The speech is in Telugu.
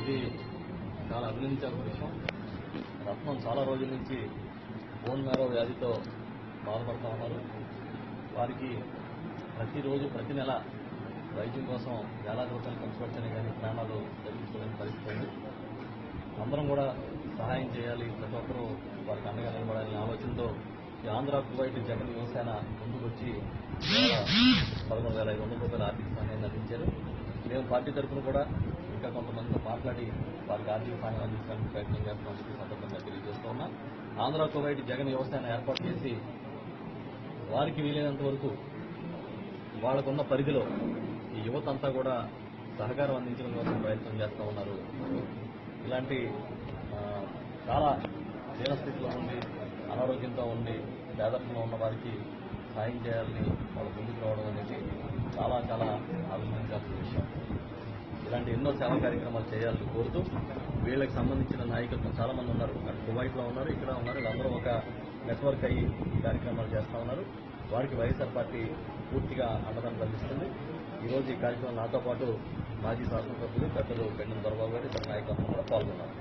ఇది చాలా అభినందించాల్సిన విషయం. రత్నం చాలా రోజుల నుంచి బోన్ మ్యారో వ్యాధితో బాధపడుతూ ఉన్నారు. వారికి ప్రతిరోజు ప్రతి నెల వైద్యం కోసం వేలాది రూపాయలు ఖర్చు పెడితేనే కానీ ప్రాణాలు దక్కించుకోలేని పరిస్థితి ఉంది. అందరం కూడా సహాయం చేయాలి, ప్రతి ఒక్కరూ వారికి అండగా నిలబడాలనే ఆలోచనతో ఈ ఆంధ్ర కువైట్ జగన్ యువసేన ముందుకు వచ్చి 11,500 రూపాయల ఆర్థిక సహాయాన్ని అందించారు. మేము పార్టీ తరఫున కూడా ఇంకా కొంతమందితో మాట్లాడి వారికి ఆర్థిక సహాయం అందించడానికి ప్రయత్నం చేస్తున్నాం. ఈ సందర్భంగా తెలియజేస్తూ ఉన్నా. ఆంధ్ర కువైట్ జగన్ యువసేన ఏర్పాటు చేసి వారికి వీలైనంత వరకు వాళ్ళకున్న పరిధిలో ఈ యువత అంతా కూడా సహకారం అందించడం కోసం ప్రయత్నం చేస్తూ ఉన్నారు. ఇలాంటి చాలా దీనస్థితిలో ఉండి అనారోగ్యంతో ఉండి పేదరికంలో ఉన్న వారికి సాయం చేయాలని వాళ్ళు ముందుకు రావడం అనేది చాలా చాలా అభినందించాల్సిన విషయం. ఇలాంటి ఎన్నో సేవా కార్యక్రమాలు చేయాలని కోరుతూ వీళ్ళకి సంబంధించిన నాయకత్వం చాలా మంది ఉన్నారు. అటు కువైట్లో ఉన్నారు, ఇక్కడ ఉన్నారు. వీళ్ళందరూ ఒక నెట్వర్క్ అయ్యి ఈ కార్యక్రమాలు చేస్తూ ఉన్నారు. వారికి వైఎస్ఆర్ పార్టీ పూర్తిగా అండదానం కల్పిస్తుంది. ఈరోజు ఈ కార్యక్రమం నాతో పాటు మాజీ శాసనసభ్యులు పెద్దలు పెండెం దొరబాబు గారు ఇతర నాయకత్వం కూడా పాల్గొన్నారు.